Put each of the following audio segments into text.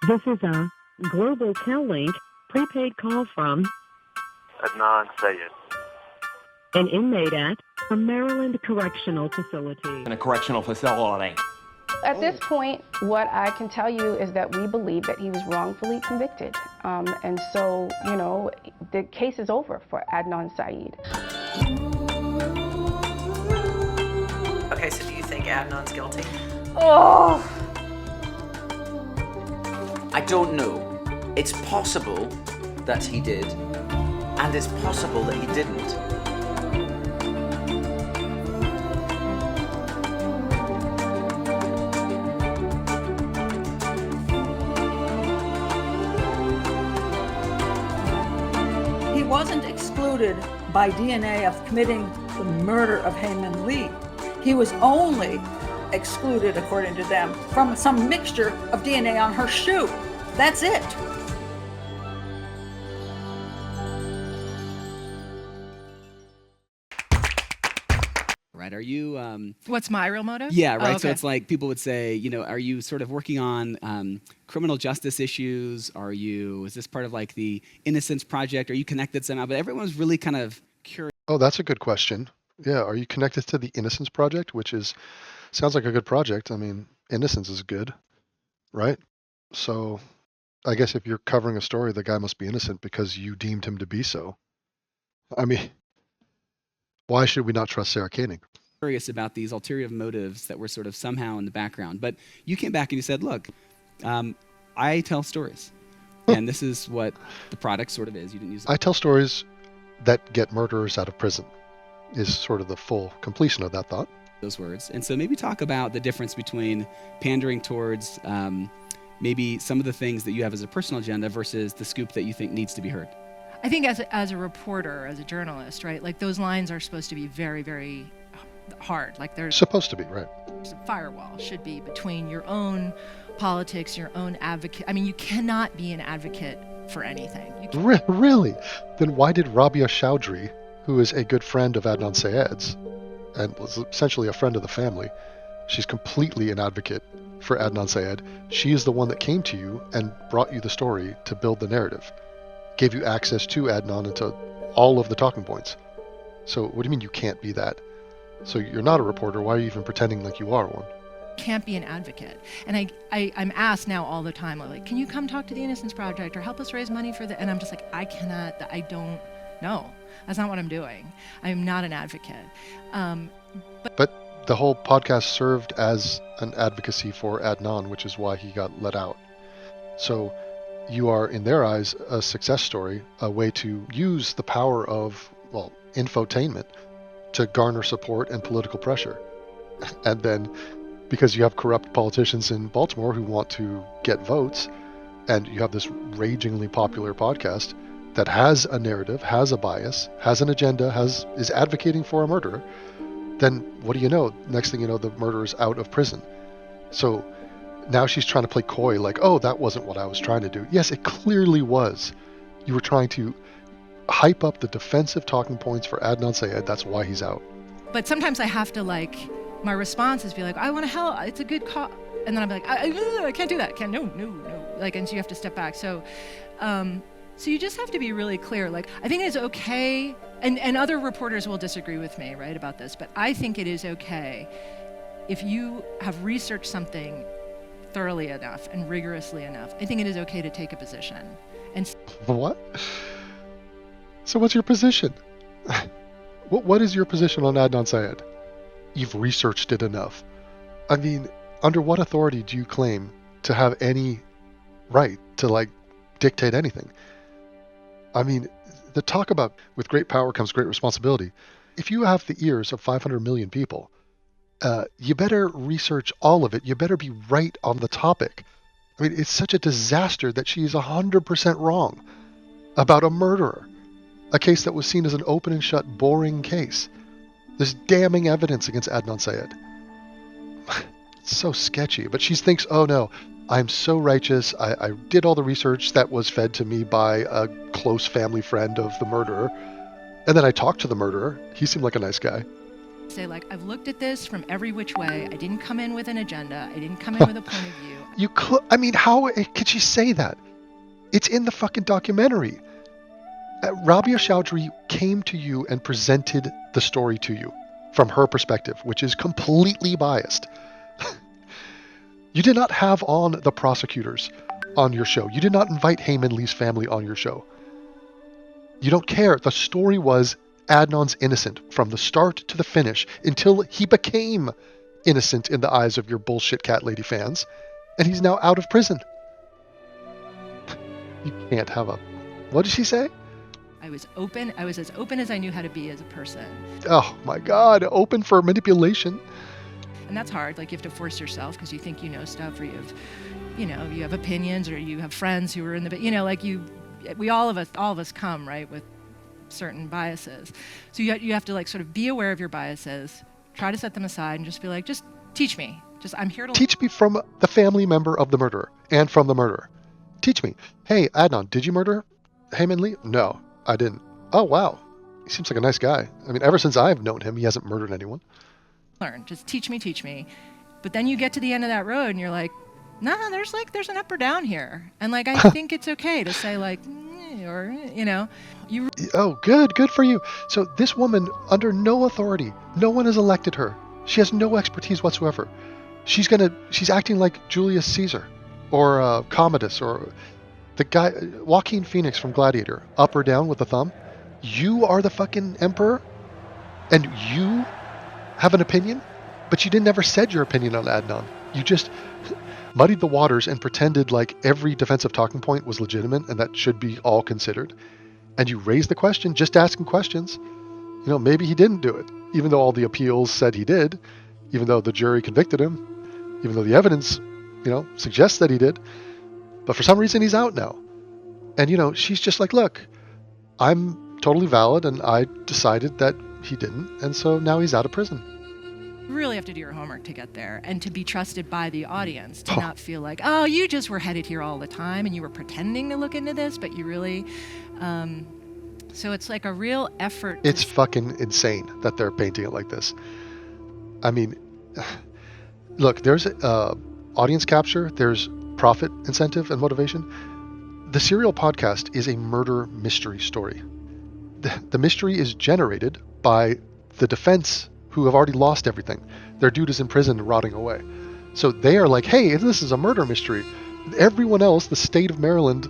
This is a Global Tel-Link prepaid call from Adnan Syed. an inmate at a Maryland correctional facility. In a correctional facility. At this point, what I can tell you is that we believe that he was wrongfully convicted. And so, the case is over for Adnan Syed. Okay, so do you think Adnan's guilty? Oh! I don't know. It's possible that he did, and it's possible that he didn't. He wasn't excluded by DNA of committing the murder of Hae Min Lee. He was only excluded, according to them, from some mixture of DNA on her shoe. That's it. Right? Are you? What's my real motive? Yeah, right. Oh, okay. So it's like people would say, are you sort of working on criminal justice issues? Is this part of like the Innocence Project? Are you connected somehow? But everyone's really kind of curious. Oh, that's a good question. Yeah, are you connected to the Innocence Project, which sounds like a good project. I mean, innocence is good, right? So I guess if you're covering a story, the guy must be innocent because you deemed him to be so. I mean, why should we not trust Sarah Koenig? Curious about these ulterior motives that were sort of somehow in the background. But you came back and you said, look, I tell stories. And this is what the product sort of is. You didn't use it. I tell stories that get murderers out of prison is sort of the full completion of that thought. Those words. And so maybe talk about the difference between pandering towards maybe some of the things that you have as a personal agenda versus the scoop that you think needs to be heard. I think as a reporter, as a journalist, right, like those lines are supposed to be very, very hard. Like there's supposed to be, right. A firewall should be between your own politics, your own advocate. I mean, you cannot be an advocate for anything. Really? Then why did Rabia Chaudhry, who is a good friend of Adnan Syed's and was essentially a friend of the family, she's completely an advocate for Adnan Syed. She is the one that came to you and brought you the story to build the narrative, gave you access to Adnan and to all of the talking points. So what do you mean you can't be that? So you're not a reporter. Why are you even pretending like you are one? Can't be an advocate. And I'm asked now all the time, like, can you come talk to the Innocence Project or help us raise money for the, and I'm just like, I cannot, I don't know. That's not what I'm doing. I'm not an advocate. But the whole podcast served as an advocacy for Adnan, which is why he got let out. So you are, in their eyes, a success story, a way to use the power of, infotainment to garner support and political pressure. And then, because you have corrupt politicians in Baltimore who want to get votes, and you have this ragingly popular podcast that has a narrative, has a bias, has an agenda, is advocating for a murderer, then what do you know? Next thing you know, the murderer's out of prison. So now she's trying to play coy, like, oh, that wasn't what I was trying to do. Yes, it clearly was. You were trying to hype up the defensive talking points for Adnan Syed. That's why he's out. But sometimes I have to, my response is be like, I want to help. It's a good cause. And then I'm like, I can't do that. No. And so you have to step back. So you just have to be really clear. I think it's okay, and other reporters will disagree with me, right, about this, but I think it is okay if you have researched something thoroughly enough and rigorously enough. I think it is okay to take a position. And what? So what's your position? What is your position on Adnan Syed? You've researched it enough. I mean, under what authority do you claim to have any right to dictate anything? I mean, the talk about with great power comes great responsibility. If you have the ears of 500 million people, you better research all of it. You better be right on the topic. I mean, it's such a disaster that she's 100% wrong about a murderer, a case that was seen as an open and shut, boring case. There's damning evidence against Adnan Syed. It's so sketchy, but she thinks, oh no, I'm so righteous. I did all the research that was fed to me by a close family friend of the murderer. And then I talked to the murderer. He seemed like a nice guy. Say like, I've looked at this from every which way. I didn't come in with an agenda. I didn't come in with a point of view. I mean, how could she say that? It's in the fucking documentary. Rabia Chaudhry came to you and presented the story to you from her perspective, which is completely biased. You did not have on the prosecutors on your show. You did not invite Hae Min Lee's family on your show. You don't care. The story was Adnan's innocent from the start to the finish until he became innocent in the eyes of your bullshit cat lady fans, and he's now out of prison. You can't have a... What did she say? I was open. I was as open as I knew how to be as a person. Oh my God, open for manipulation. And that's hard. Like, you have to force yourself because you think you know stuff, or you have opinions, or you have friends who are in the, like all of us come, right, with certain biases. So you have to like sort of be aware of your biases, try to set them aside, and just be like, just teach me. I'm here to teach me from the family member of the murderer and from the murderer. Teach me. Hey, Adnan, did you murder Hae Min Lee? No, I didn't. Oh, wow. He seems like a nice guy. I mean, ever since I've known him, he hasn't murdered anyone. learn. Just teach me. But then you get to the end of that road and you're like, nah, there's an up or down here. And like, I think it's okay to say like, or, you. Oh, good for you. So this woman, under no authority, no one has elected her. She has no expertise whatsoever. She's acting like Julius Caesar or Commodus or the guy, Joaquin Phoenix from Gladiator, up or down with the thumb. You are the fucking emperor and you have an opinion, but you never said your opinion on Adnan. You just muddied the waters and pretended like every defensive talking point was legitimate and that should be all considered. And you raised the question, just asking questions. Maybe he didn't do it, even though all the appeals said he did, even though the jury convicted him, even though the evidence, suggests that he did. But for some reason, he's out now. And, she's just like, look, I'm totally valid and I decided that he didn't. And so now he's out of prison. You really have to do your homework to get there and to be trusted by the audience, to not feel like, oh, you just were headed here all the time and you were pretending to look into this, but you really... So it's like a real effort. It's fucking insane that they're painting it like this. I mean, look, there's audience capture, there's profit incentive and motivation. The Serial Podcast is a murder mystery story. The mystery is generated by the defense, who have already lost everything. Their dude is in prison rotting away. So they are like, hey, this is a murder mystery. Everyone else, the state of Maryland,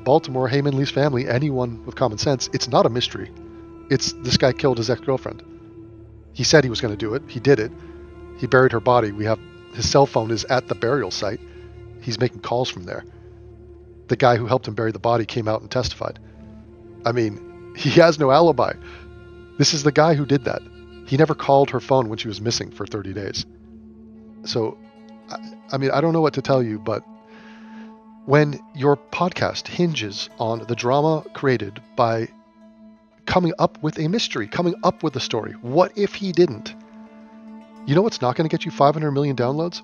Baltimore, Hae Min Lee's family, anyone with common sense, it's not a mystery. It's this guy killed his ex-girlfriend. He said he was going to do it. He did it. He buried her body. His cell phone is at the burial site. He's making calls from there. The guy who helped him bury the body came out and testified. I mean, he has no alibi. This is the guy who did that. He never called her phone when she was missing for 30 days. So, I mean, I don't know what to tell you, but when your podcast hinges on the drama created by coming up with a mystery, coming up with a story, what if he didn't? You know what's not going to get you 500 million downloads?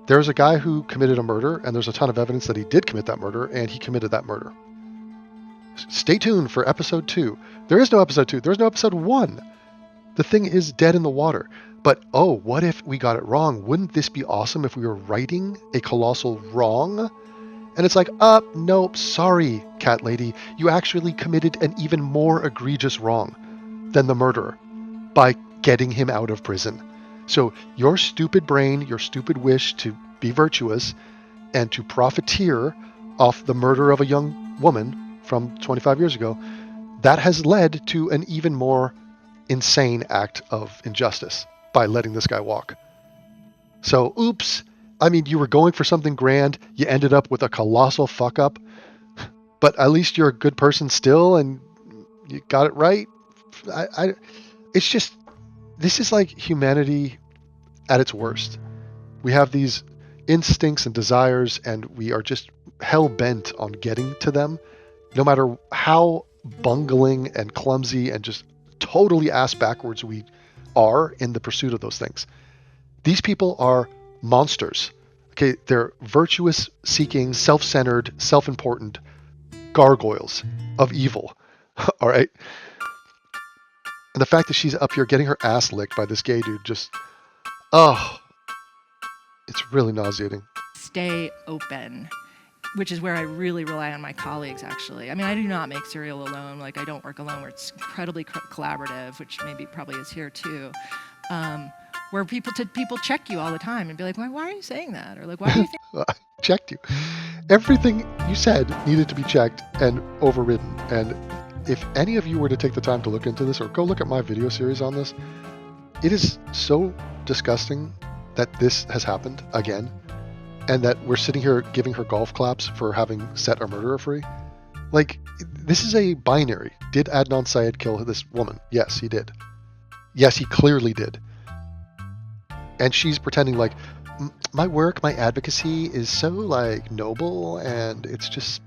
There's a guy who committed a murder, and there's a ton of evidence that he did commit that murder, and he committed that murder. Stay tuned for episode 2. There is no episode 2. There's no episode 1. The thing is dead in the water. But, what if we got it wrong? Wouldn't this be awesome if we were righting a colossal wrong? And it's like, nope, sorry, cat lady. You actually committed an even more egregious wrong than the murderer by getting him out of prison. So your stupid brain, your stupid wish to be virtuous and to profiteer off the murder of a young woman from 25 years ago, that has led to an even more insane act of injustice by letting this guy walk. So, oops. I mean, you were going for something grand. You ended up with a colossal fuck up. But at least you're a good person still, and you got it right. It's just, this is like humanity at its worst. We have these instincts and desires, and we are just hell-bent on getting to them, no matter how bungling and clumsy and just totally ass-backwards we are in the pursuit of those things. These people are monsters. Okay, they're virtuous-seeking, self-centered, self-important gargoyles of evil. All right? And the fact that she's up here getting her ass licked by this gay dude just, oh, it's really nauseating. Stay open, which is where I really rely on my colleagues, actually. I mean, I do not make Serial alone. Like, I don't work alone, where it's incredibly collaborative, which maybe probably is here too, where people check you all the time and be like, why are you saying that? Or like, why do you think? I checked you. Everything you said needed to be checked and overridden. And if any of you were to take the time to look into this or go look at my video series on this, it is so disgusting that this has happened again, and that we're sitting here giving her golf claps for having set a murderer free. Like, this is a binary. Did Adnan Syed kill this woman? Yes, he did. Yes, he clearly did. And she's pretending like, my work, my advocacy is so, like, noble, and it's just,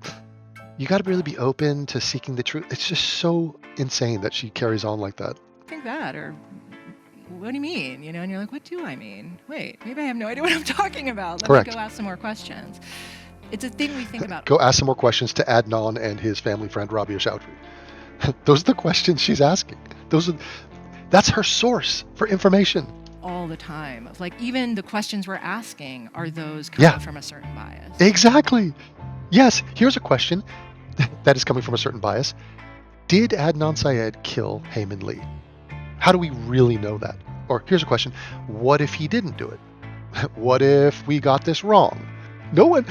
you got to really be open to seeking the truth. It's just so insane that she carries on like that. Think that, or what do you mean? You know, and you're like, what do I mean? Wait, maybe I have no idea what I'm talking about. Let me go ask some more questions. It's a thing we think about. Go ask some more questions to Adnan and his family friend Rabia Chaudhry. Those are the questions she's asking. That's her source for information. All the time. Of like, even the questions we're asking are those coming from a certain bias. Exactly. Yes, here's a question that is coming from a certain bias. Did Adnan Syed kill Heyman Lee? How do we really know that? Or here's a question. What if he didn't do it? What if we got this wrong? No one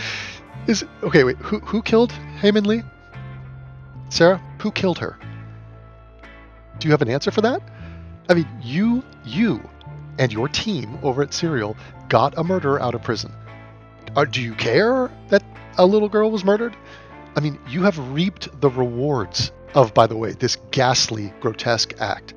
is... Okay, wait. Who killed Heyman Lee? Sarah, who killed her? Do you have an answer for that? I mean, you and your team over at Serial got a murderer out of prison. Do you care that a little girl was murdered? I mean, you have reaped the rewards of, by the way, this ghastly, grotesque act.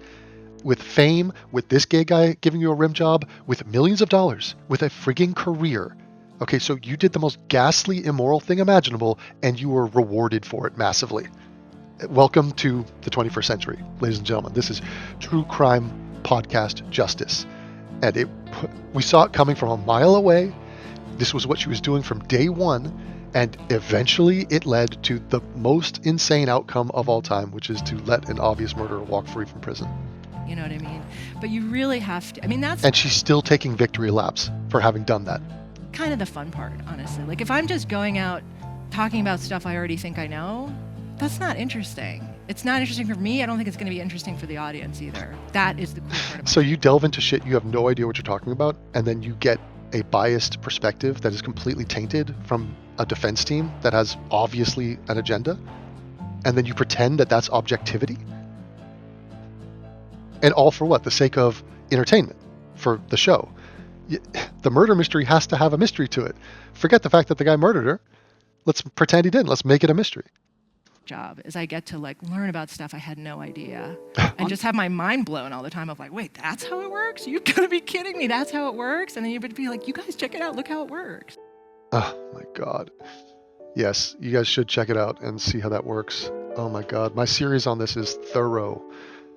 With fame, with this gay guy giving you a rim job, with millions of dollars, with a frigging career. Okay, so you did the most ghastly, immoral thing imaginable, and you were rewarded for it massively. Welcome to the 21st century, ladies and gentlemen. This is True Crime Podcast Justice. And we saw it coming from a mile away. This was what she was doing from day one. And eventually it led to the most insane outcome of all time, which is to let an obvious murderer walk free from prison. You know what I mean? But you really have to, I mean, that's... And she's still taking victory laps for having done that. Kind of the fun part, honestly. Like, if I'm just going out talking about stuff I already think I know, that's not interesting. It's not interesting for me. I don't think it's going to be interesting for the audience either. That is the cool part of it. So you delve into shit you have no idea what you're talking about, and then you get a biased perspective that is completely tainted from a defense team that has obviously an agenda, and then you pretend that that's objectivity? And all for what? The sake of entertainment, for the show. The murder mystery has to have a mystery to it. Forget the fact that the guy murdered her. Let's pretend he didn't. Let's make it a mystery. Job is I get to like learn about stuff I had no idea and just have my mind blown all the time of like, wait, that's how it works? You gotta be kidding me, that's how it works? And then you would be like, you guys check it out, look how it works. Oh my God. Yes, you guys should check it out and see how that works. Oh my God, my series on this is thorough.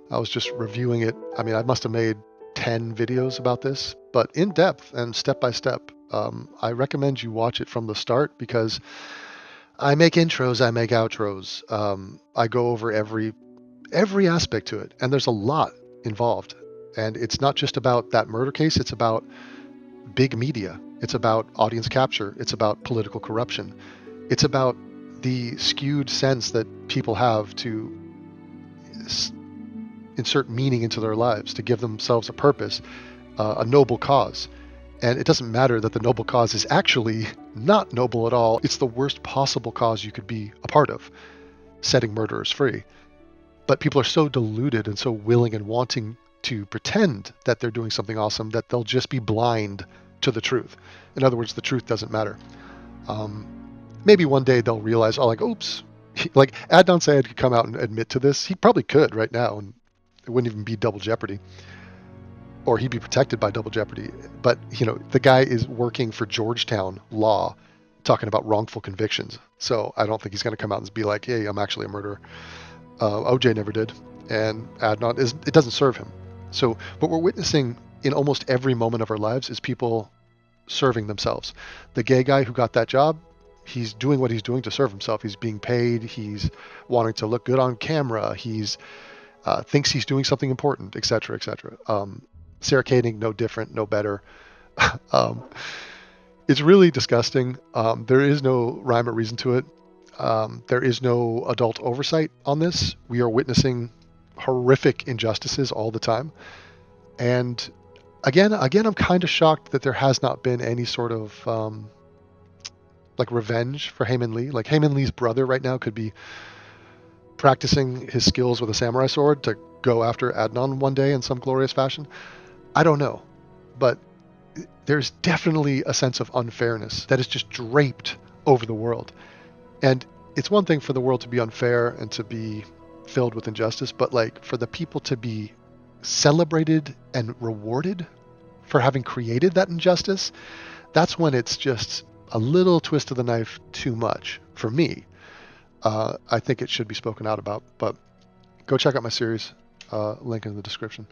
I was just reviewing it. I mean, I must have made 10 videos about this, but in depth and step by step. I recommend you watch it from the start because I make intros, I make outros. I go over every aspect to it, and there's a lot involved. And it's not just about that murder case, it's about big media. It's about audience capture. It's about political corruption. It's about the skewed sense that people have to insert meaning into their lives, to give themselves a purpose, a noble cause. And it doesn't matter that the noble cause is actually not noble at all. It's the worst possible cause you could be a part of, setting murderers free. But people are so deluded and so willing and wanting to pretend that they're doing something awesome that they'll just be blind to the truth. In other words, the truth doesn't matter. Maybe one day they'll realize, oh, like, oops. Like, Adnan Syed could come out and admit to this. He probably could right now, and it wouldn't even be double jeopardy. Or he'd be protected by double jeopardy. But, you know, the guy is working for Georgetown law, talking about wrongful convictions. So I don't think he's going to come out and be like, hey, I'm actually a murderer. OJ never did. And Adnan, it doesn't serve him. So what we're witnessing in almost every moment of our lives is people serving themselves. The gay guy who got that job, he's doing what he's doing to serve himself. He's being paid. He's wanting to look good on camera. He's thinks he's doing something important, etc., etc. Sarah Koenig, no different, no better. It's really disgusting. There is no rhyme or reason to it. There is no adult oversight on this. We are witnessing horrific injustices all the time. And again, I'm kind of shocked that there has not been any sort of like revenge for Hae Min Lee. Like Hae Min Lee's brother right now could be practicing his skills with a samurai sword to go after Adnan one day in some glorious fashion. I don't know, but there's definitely a sense of unfairness that is just draped over the world. And it's one thing for the world to be unfair and to be filled with injustice, but like for the people to be celebrated and rewarded for having created that injustice, that's when it's just a little twist of the knife too much for me. I think it should be spoken out about, but go check out my series, link in the description.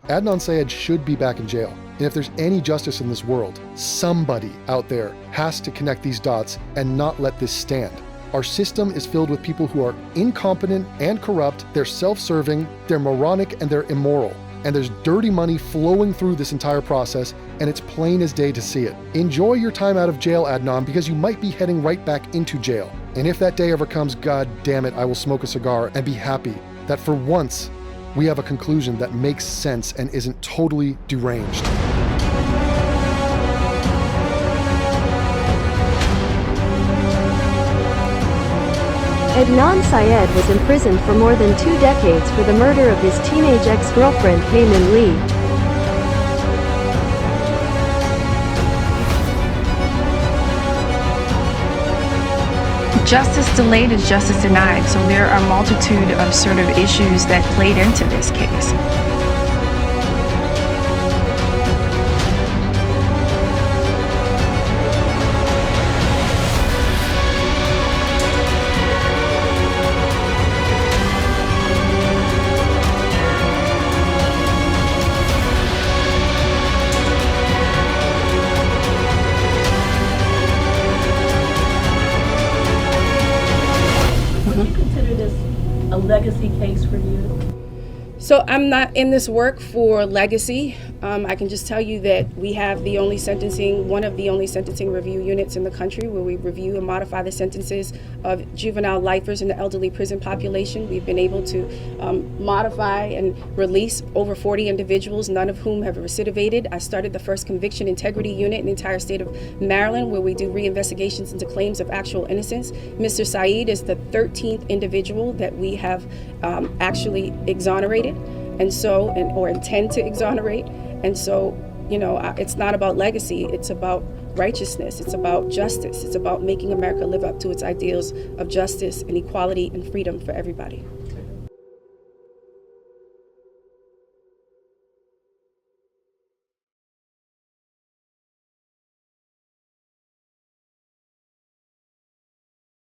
Adnan Syed should be back in jail. And if there's any justice in this world, somebody out there has to connect these dots and not let this stand. Our system is filled with people who are incompetent and corrupt, they're self-serving, they're moronic, and they're immoral. And there's dirty money flowing through this entire process, and it's plain as day to see it. Enjoy your time out of jail, Adnan, because you might be heading right back into jail. And if that day ever comes, God damn it, I will smoke a cigar and be happy that for once, we have a conclusion that makes sense and isn't totally deranged. Adnan Syed was imprisoned for more than 2 decades for the murder of his teenage ex-girlfriend Hae Min Lee. Justice delayed is justice denied, so there are a multitude of sort of issues that played into this case. Do you consider this a legacy case for you? So I'm not in this work for legacy. I can just tell you that we have the only sentencing, one of the only sentencing review units in the country where we review and modify the sentences of juvenile lifers in the elderly prison population. We've been able to modify and release over 40 individuals, none of whom have recidivated. I started the first conviction integrity unit in the entire state of Maryland, where we do reinvestigations into claims of actual innocence. Mr. Saeed is the 13th individual that we have actually exonerated, and so, or intend to exonerate. And so, you know, it's not about legacy, it's about righteousness, it's about justice, it's about making America live up to its ideals of justice and equality and freedom for everybody.